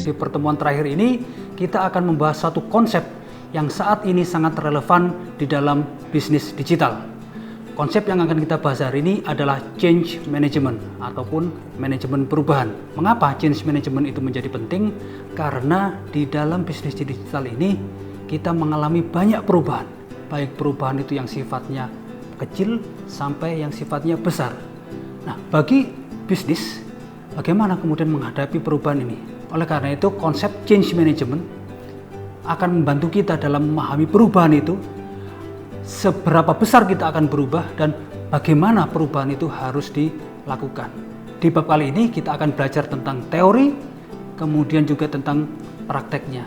sesi pertemuan terakhir ini, kita akan membahas satu konsep yang saat ini sangat relevan di dalam bisnis digital. Konsep yang akan kita bahas hari ini adalah change management ataupun manajemen perubahan. Mengapa change management itu menjadi penting? Karena di dalam bisnis digital ini kita mengalami banyak perubahan. Baik perubahan itu yang sifatnya kecil sampai yang sifatnya besar. Nah, bagi bisnis, bagaimana kemudian menghadapi perubahan ini? Oleh karena itu, konsep change management akan membantu kita dalam memahami perubahan itu, seberapa besar kita akan berubah, dan bagaimana perubahan itu harus dilakukan. Di bab kali ini kita akan belajar tentang teori, kemudian juga tentang prakteknya.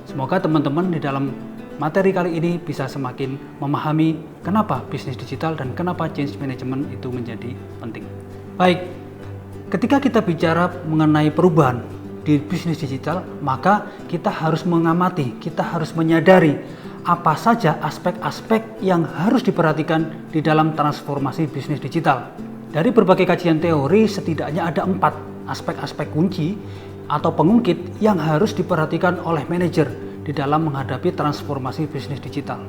Semoga teman-teman di dalam materi kali ini bisa semakin memahami kenapa bisnis digital dan kenapa change management itu menjadi penting. Baik, ketika kita bicara mengenai perubahan di bisnis digital, maka kita harus mengamati, kita harus menyadari apa saja aspek-aspek yang harus diperhatikan di dalam transformasi bisnis digital. Dari berbagai kajian teori, setidaknya ada 4 aspek-aspek kunci atau pengungkit yang harus diperhatikan oleh manajer di dalam menghadapi transformasi bisnis digital.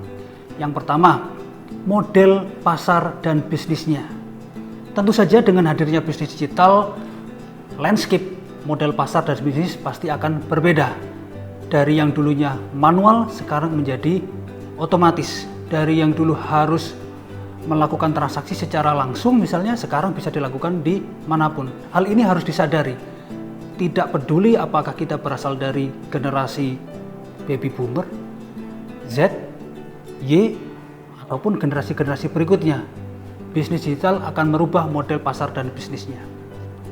Yang pertama, model pasar dan bisnisnya. Tentu saja dengan hadirnya bisnis digital, landscape model pasar dan bisnis pasti akan berbeda. Dari yang dulunya manual sekarang menjadi otomatis. Dari yang dulu harus melakukan transaksi secara langsung misalnya, sekarang bisa dilakukan di manapun. Hal ini harus disadari. Tidak peduli apakah kita berasal dari generasi baby boomer, Z, Y, ataupun generasi-generasi berikutnya. Bisnis digital akan merubah model pasar dan bisnisnya.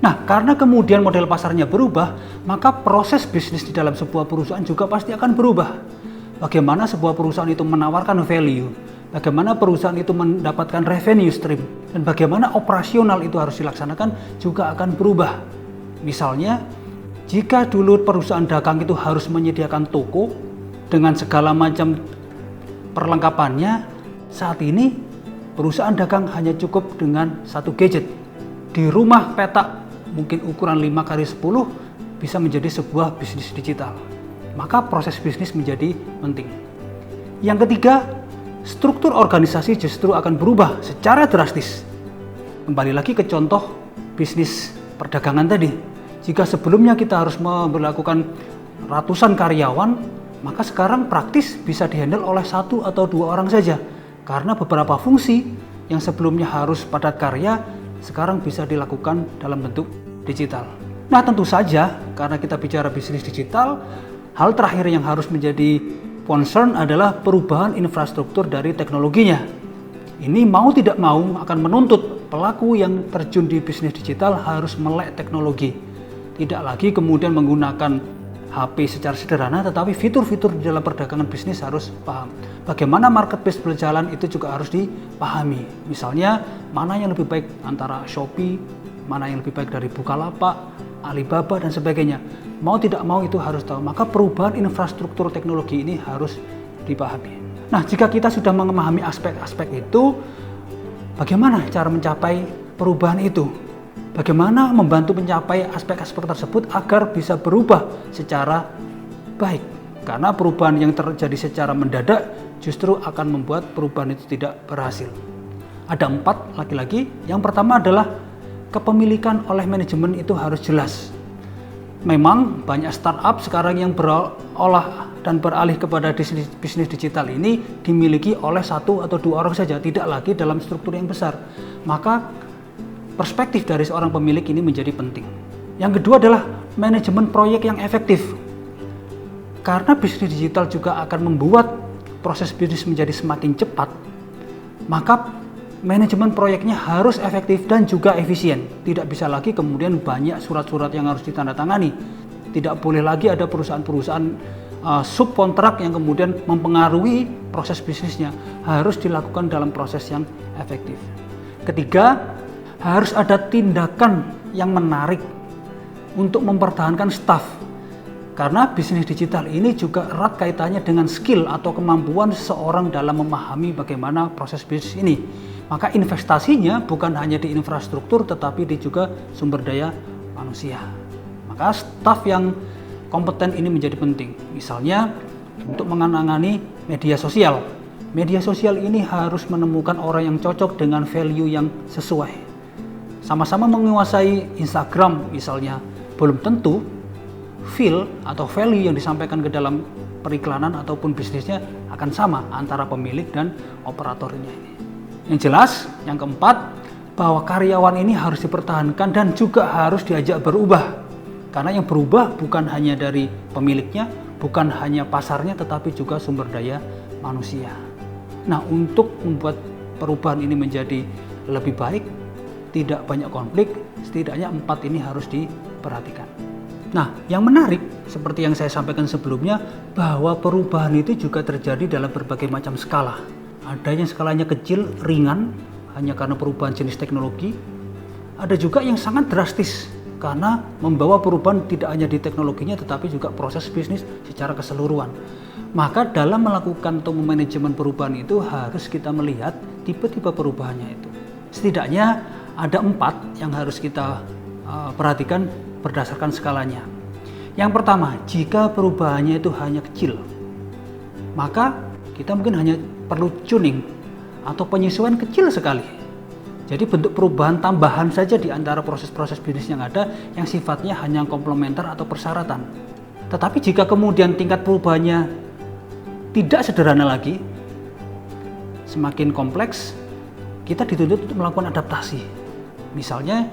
Nah, karena kemudian model pasarnya berubah, maka proses bisnis di dalam sebuah perusahaan juga pasti akan berubah. Bagaimana sebuah perusahaan itu menawarkan value, bagaimana perusahaan itu mendapatkan revenue stream, dan bagaimana operasional itu harus dilaksanakan juga akan berubah. Misalnya, jika dulu perusahaan dagang itu harus menyediakan toko dengan segala macam perlengkapannya, saat ini perusahaan dagang hanya cukup dengan satu gadget. Di rumah petak mungkin ukuran 5x10 bisa menjadi sebuah bisnis digital. Maka proses bisnis menjadi penting. Yang ketiga, struktur organisasi justru akan berubah secara drastis. Kembali lagi ke contoh bisnis perdagangan tadi. Jika sebelumnya kita harus melakukan ratusan karyawan, maka sekarang praktis bisa dihandle oleh 1 atau 2 orang saja. Karena beberapa fungsi yang sebelumnya harus padat karya, sekarang bisa dilakukan dalam bentuk digital. Nah, tentu saja karena kita bicara bisnis digital, hal terakhir yang harus menjadi concern adalah perubahan infrastruktur dari teknologinya. Ini mau tidak mau akan menuntut pelaku yang terjun di bisnis digital harus melek teknologi. Tidak lagi kemudian menggunakan HP secara sederhana, tetapi fitur-fitur di dalam perdagangan bisnis harus paham. Bagaimana marketplace berjalan itu juga harus dipahami. Misalnya, mana yang lebih baik antara Shopee, mana yang lebih baik dari Bukalapak, Alibaba, dan sebagainya. Mau tidak mau itu harus tahu. Maka perubahan infrastruktur teknologi ini harus dipahami. Nah, jika kita sudah memahami aspek-aspek itu, bagaimana cara mencapai perubahan itu? Bagaimana membantu mencapai aspek-aspek tersebut agar bisa berubah secara baik? Karena perubahan yang terjadi secara mendadak justru akan membuat perubahan itu tidak berhasil. Ada 4 lagi-lagi. Yang pertama adalah kepemilikan oleh manajemen itu harus jelas. Memang banyak startup sekarang yang berolah dan beralih kepada bisnis digital ini dimiliki oleh 1 atau 2 orang saja, tidak lagi dalam struktur yang besar. Maka perspektif dari seorang pemilik ini menjadi penting. Yang kedua adalah manajemen proyek yang efektif. Karena bisnis digital juga akan membuat proses bisnis menjadi semakin cepat, maka manajemen proyeknya harus efektif dan juga efisien. Tidak bisa lagi kemudian banyak surat-surat yang harus ditandatangani. Tidak boleh lagi ada perusahaan-perusahaan subkontrak yang kemudian mempengaruhi proses bisnisnya. Harus dilakukan dalam proses yang efektif. Ketiga, harus ada tindakan yang menarik untuk mempertahankan staf. Karena bisnis digital ini juga erat kaitannya dengan skill atau kemampuan seseorang dalam memahami bagaimana proses bisnis ini. Maka investasinya bukan hanya di infrastruktur tetapi di juga sumber daya manusia. Maka staf yang kompeten ini menjadi penting. Misalnya untuk menangani media sosial. Media sosial ini harus menemukan orang yang cocok dengan value yang sesuai. Sama-sama menguasai Instagram misalnya, belum tentu feel atau value yang disampaikan ke dalam periklanan ataupun bisnisnya akan sama antara pemilik dan operatornya ini. Yang jelas, yang keempat, bahwa karyawan ini harus dipertahankan dan juga harus diajak berubah. Karena yang berubah bukan hanya dari pemiliknya, bukan hanya pasarnya, tetapi juga sumber daya manusia. Nah, untuk membuat perubahan ini menjadi lebih baik, tidak banyak konflik, setidaknya 4 ini harus diperhatikan. Nah, yang menarik, seperti yang saya sampaikan sebelumnya, bahwa perubahan itu juga terjadi dalam berbagai macam skala. Ada yang skalanya kecil, ringan, hanya karena perubahan jenis teknologi. Ada juga yang sangat drastis, karena membawa perubahan tidak hanya di teknologinya, tetapi juga proses bisnis secara keseluruhan. Maka dalam melakukan atau manajemen perubahan itu harus kita melihat tipe-tipe perubahannya itu. Setidaknya ada 4 yang harus kita perhatikan berdasarkan skalanya. Yang pertama, jika perubahannya itu hanya kecil, maka kita mungkin hanya perlu tuning atau penyesuaian kecil sekali. Jadi bentuk perubahan tambahan saja di antara proses-proses bisnis yang ada yang sifatnya hanya komplementer atau persyaratan. Tetapi jika kemudian tingkat perubahannya tidak sederhana lagi, semakin kompleks, kita dituntut untuk melakukan adaptasi. Misalnya,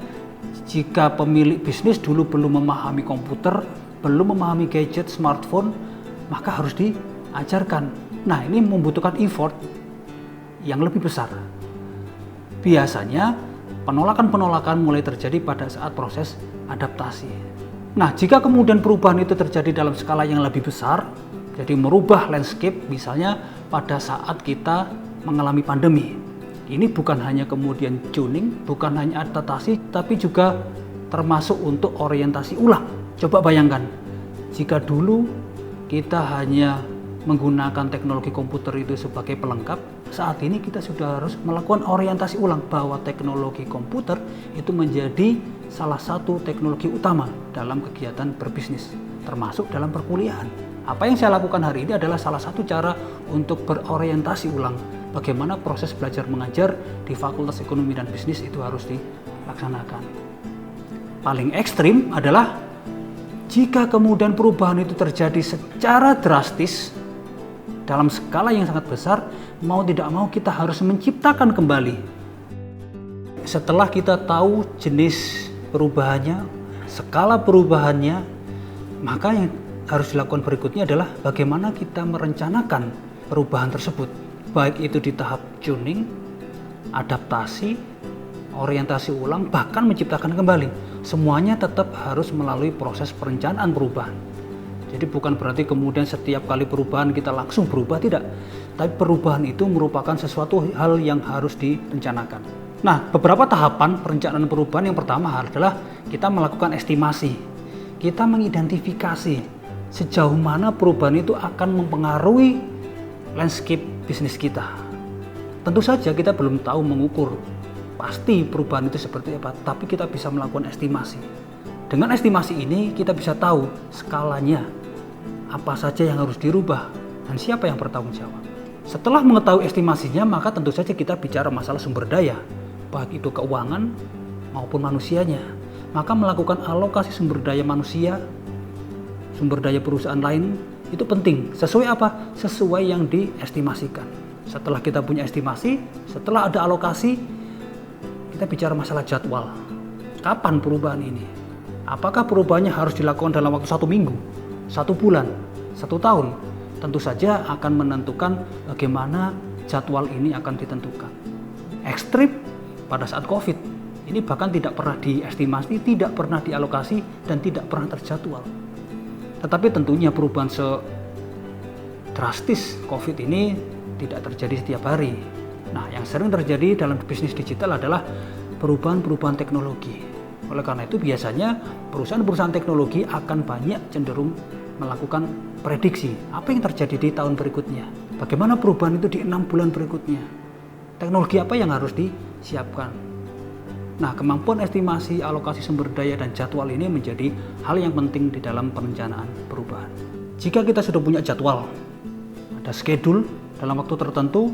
jika pemilik bisnis dulu belum memahami komputer, belum memahami gadget, smartphone, maka harus diajarkan. Nah, ini membutuhkan effort yang lebih besar. Biasanya, penolakan-penolakan mulai terjadi pada saat proses adaptasi. Nah, jika kemudian perubahan itu terjadi dalam skala yang lebih besar, jadi merubah landscape, misalnya pada saat kita mengalami pandemi. Ini bukan hanya kemudian tuning, bukan hanya adaptasi, tapi juga termasuk untuk orientasi ulang. Coba bayangkan, jika dulu kita hanya menggunakan teknologi komputer itu sebagai pelengkap, saat ini kita sudah harus melakukan orientasi ulang bahwa teknologi komputer itu menjadi salah satu teknologi utama dalam kegiatan berbisnis, termasuk dalam perkuliahan. Apa yang saya lakukan hari ini adalah salah satu cara untuk berorientasi ulang bagaimana proses belajar mengajar di Fakultas Ekonomi dan Bisnis itu harus dilaksanakan. Paling ekstrim adalah jika kemudian perubahan itu terjadi secara drastis dalam skala yang sangat besar, mau tidak mau kita harus menciptakan kembali. Setelah kita tahu jenis perubahannya, skala perubahannya, maka yang harus dilakukan berikutnya adalah bagaimana kita merencanakan perubahan tersebut, baik itu di tahap tuning, adaptasi, orientasi ulang, bahkan menciptakan kembali. Semuanya tetap harus melalui proses perencanaan perubahan. Jadi bukan berarti kemudian setiap kali perubahan kita langsung berubah, tidak. Tapi perubahan itu merupakan sesuatu hal yang harus direncanakan. Nah, beberapa tahapan perencanaan perubahan yang pertama adalah kita melakukan estimasi. Kita mengidentifikasi sejauh mana perubahan itu akan mempengaruhi landscape bisnis kita. Tentu saja kita belum tahu mengukur pasti perubahan itu seperti apa, tapi kita bisa melakukan estimasi. Dengan estimasi ini kita bisa tahu skalanya, apa saja yang harus dirubah, dan siapa yang bertanggung jawab. Setelah mengetahui estimasinya, maka tentu saja kita bicara masalah sumber daya, baik itu keuangan maupun manusianya. Maka melakukan alokasi sumber daya manusia, sumber daya perusahaan lain itu penting. Sesuai apa? Sesuai yang diestimasikan. Setelah kita punya estimasi, setelah ada alokasi, kita bicara masalah jadwal. Kapan perubahan ini? Apakah perubahannya harus dilakukan dalam waktu 1 minggu, 1 bulan, 1 tahun? Tentu saja akan menentukan bagaimana jadwal ini akan ditentukan. Ekstrim pada saat COVID, ini bahkan tidak pernah diestimasi, tidak pernah dialokasi, dan tidak pernah terjadwal. Tetapi tentunya perubahan drastis COVID ini tidak terjadi setiap hari. Nah, yang sering terjadi dalam bisnis digital adalah perubahan-perubahan teknologi. Oleh karena itu biasanya perusahaan-perusahaan teknologi akan banyak cenderung melakukan prediksi apa yang terjadi di tahun berikutnya. Bagaimana perubahan itu di 6 bulan berikutnya. Teknologi apa yang harus disiapkan. Nah, kemampuan estimasi, alokasi sumber daya, dan jadwal ini menjadi hal yang penting di dalam perencanaan perubahan. Jika kita sudah punya jadwal, ada schedule dalam waktu tertentu,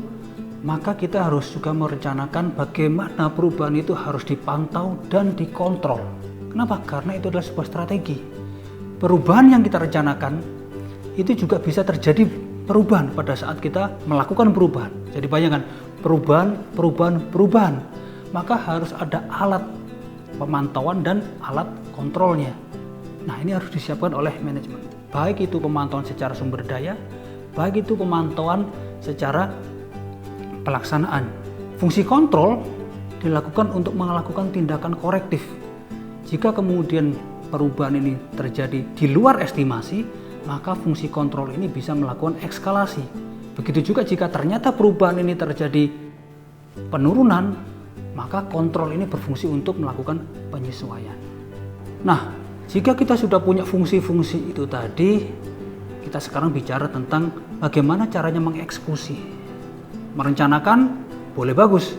maka kita harus juga merencanakan bagaimana perubahan itu harus dipantau dan dikontrol. Kenapa? Karena itu adalah sebuah strategi. Perubahan yang kita rencanakan itu juga bisa terjadi perubahan pada saat kita melakukan perubahan. Jadi bayangkan, perubahan. Maka harus ada alat pemantauan dan alat kontrolnya. Nah, ini harus disiapkan oleh manajemen. Baik itu pemantauan secara sumber daya, baik itu pemantauan secara pelaksanaan. Fungsi kontrol dilakukan untuk melakukan tindakan korektif. Jika kemudian perubahan ini terjadi di luar estimasi, maka fungsi kontrol ini bisa melakukan eskalasi. Begitu juga jika ternyata perubahan ini terjadi penurunan, maka kontrol ini berfungsi untuk melakukan penyesuaian. Nah, jika kita sudah punya fungsi-fungsi itu tadi, kita sekarang bicara tentang bagaimana caranya mengeksekusi. Merencanakan boleh bagus.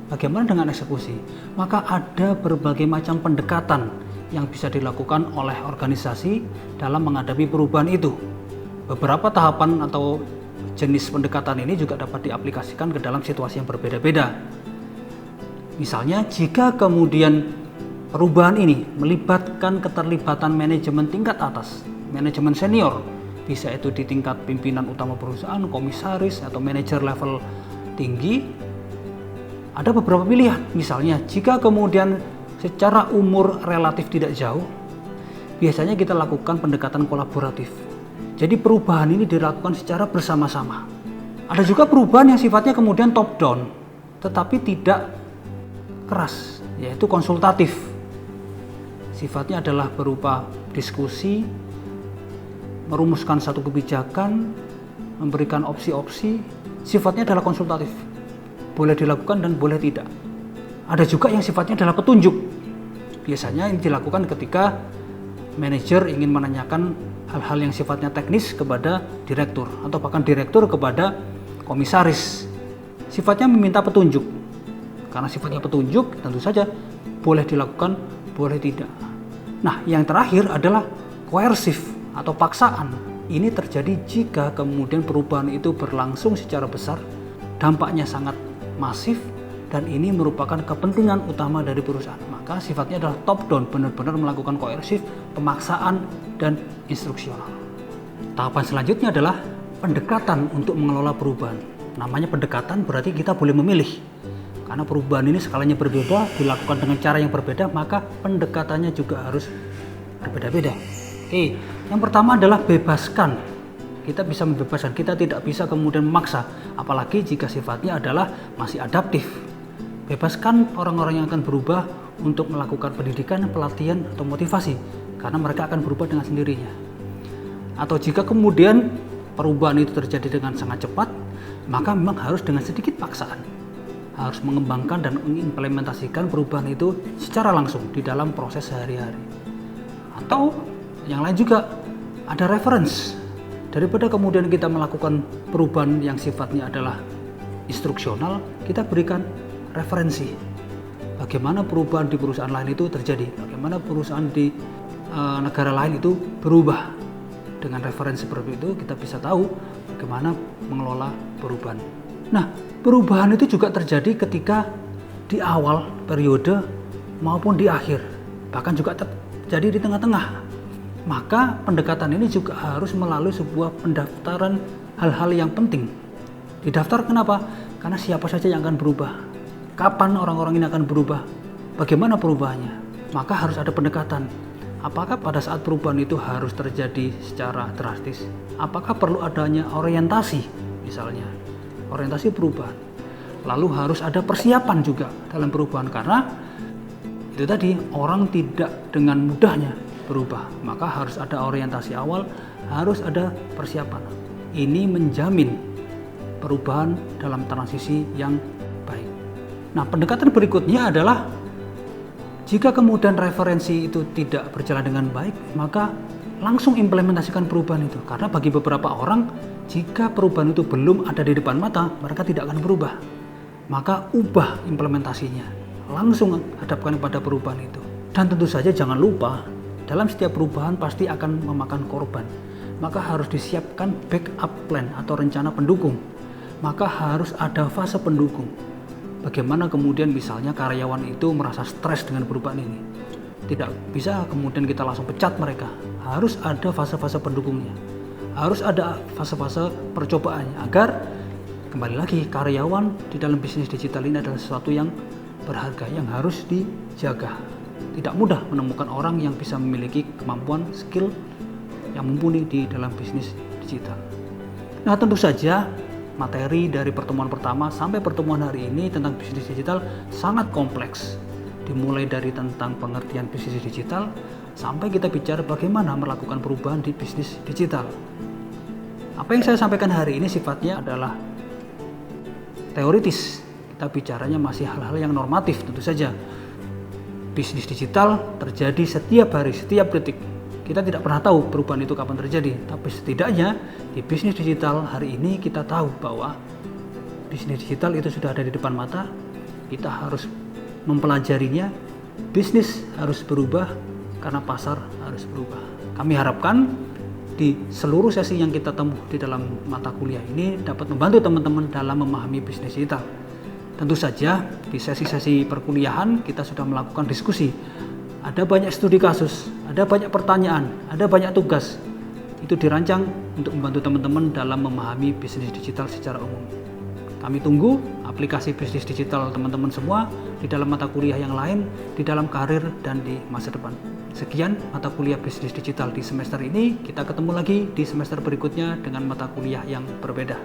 Bagaimana dengan eksekusi? Maka ada berbagai macam pendekatan yang bisa dilakukan oleh organisasi dalam menghadapi perubahan itu. Beberapa tahapan atau jenis pendekatan ini juga dapat diaplikasikan ke dalam situasi yang berbeda-beda. Misalnya, jika kemudian perubahan ini melibatkan keterlibatan manajemen tingkat atas, manajemen senior, bisa itu di tingkat pimpinan utama perusahaan, komisaris, atau manajer level tinggi, ada beberapa pilihan. Misalnya, jika kemudian secara umur relatif tidak jauh, biasanya kita lakukan pendekatan kolaboratif. Jadi perubahan ini dilakukan secara bersama-sama. Ada juga perubahan yang sifatnya kemudian top down, tetapi tidak keras, yaitu konsultatif. Sifatnya adalah berupa diskusi, merumuskan satu kebijakan, memberikan opsi-opsi. Sifatnya adalah konsultatif, boleh dilakukan dan boleh tidak. Ada juga yang sifatnya adalah petunjuk. Biasanya ini dilakukan ketika manajer ingin menanyakan hal-hal yang sifatnya teknis kepada direktur, atau bahkan direktur kepada komisaris. Sifatnya meminta petunjuk. Karena sifatnya petunjuk, tentu saja boleh dilakukan, boleh tidak. Nah, yang terakhir adalah koersif atau paksaan. Ini terjadi jika kemudian perubahan itu berlangsung secara besar, dampaknya sangat masif, dan ini merupakan kepentingan utama dari perusahaan. Maka sifatnya adalah top down, benar-benar melakukan koersif, pemaksaan, dan instruksional. Tahapan selanjutnya adalah pendekatan untuk mengelola perubahan. Namanya pendekatan berarti kita boleh memilih. Karena perubahan ini skalanya berbeda, dilakukan dengan cara yang berbeda, maka pendekatannya juga harus berbeda-beda. Oke, yang pertama adalah bebaskan. Kita bisa membebaskan, kita tidak bisa kemudian memaksa, apalagi jika sifatnya adalah masih adaptif. Bebaskan orang-orang yang akan berubah untuk melakukan pendidikan, pelatihan, atau motivasi, karena mereka akan berubah dengan sendirinya. Atau jika kemudian perubahan itu terjadi dengan sangat cepat, maka memang harus dengan sedikit paksaan. Harus mengembangkan dan mengimplementasikan perubahan itu secara langsung di dalam proses sehari-hari. Atau yang lain juga ada reference. Daripada kemudian kita melakukan perubahan yang sifatnya adalah instruksional, kita berikan referensi. Bagaimana perubahan di perusahaan lain itu terjadi, bagaimana perusahaan di negara lain itu berubah. Dengan referensi seperti itu kita bisa tahu bagaimana mengelola perubahan. Nah, perubahan itu juga terjadi ketika di awal periode maupun di akhir, bahkan juga terjadi di tengah-tengah. Maka pendekatan ini juga harus melalui sebuah pendaftaran hal-hal yang penting. Didaftar kenapa? Karena siapa saja yang akan berubah. Kapan orang-orang ini akan berubah? Bagaimana perubahannya? Maka harus ada pendekatan. Apakah pada saat perubahan itu harus terjadi secara drastis? Apakah perlu adanya orientasi misalnya? Orientasi perubahan. Lalu harus ada persiapan juga dalam perubahan, karena itu tadi orang tidak dengan mudahnya berubah, maka harus ada orientasi awal, harus ada persiapan. Ini menjamin perubahan dalam transisi yang baik. Nah, pendekatan berikutnya adalah jika kemudian referensi itu tidak berjalan dengan baik, maka langsung implementasikan perubahan itu. Karena bagi beberapa orang, jika perubahan itu belum ada di depan mata, mereka tidak akan berubah. Maka ubah implementasinya. langsung hadapkan pada perubahan itu. Dan tentu saja jangan lupa, dalam setiap perubahan pasti akan memakan korban. Maka harus disiapkan backup plan atau rencana pendukung. Maka harus ada fase pendukung. Bagaimana kemudian misalnya karyawan itu merasa stres dengan perubahan ini. Tidak bisa kemudian kita langsung pecat mereka. Harus ada fase-fase pendukungnya. Harus ada fase-fase percobaannya agar kembali lagi karyawan di dalam bisnis digital ini adalah sesuatu yang berharga yang harus dijaga. Tidak mudah menemukan orang yang bisa memiliki kemampuan skill yang mumpuni di dalam bisnis digital. Nah, tentu saja materi dari pertemuan pertama sampai pertemuan hari ini tentang bisnis digital sangat kompleks. Dimulai dari tentang pengertian bisnis digital sampai kita bicara bagaimana melakukan perubahan di bisnis digital. Apa yang saya sampaikan hari ini sifatnya adalah teoritis. Kita bicaranya masih hal-hal yang normatif tentu saja. Bisnis digital terjadi setiap hari, setiap detik. Kita tidak pernah tahu perubahan itu kapan terjadi. Tapi setidaknya di bisnis digital hari ini kita tahu bahwa bisnis digital itu sudah ada di depan mata. Kita harus mempelajarinya. Bisnis harus berubah karena pasar harus berubah. Kami harapkan di seluruh sesi yang kita tempuh di dalam mata kuliah ini dapat membantu teman-teman dalam memahami bisnis digital. Tentu saja di sesi-sesi perkuliahan kita sudah melakukan diskusi. Ada banyak studi kasus, ada banyak pertanyaan, ada banyak tugas. Itu dirancang untuk membantu teman-teman dalam memahami bisnis digital secara umum. Kami tunggu aplikasi bisnis digital teman-teman semua di dalam mata kuliah yang lain, di dalam karir dan di masa depan. Sekian mata kuliah bisnis digital di semester ini. Kita ketemu lagi di semester berikutnya dengan mata kuliah yang berbeda.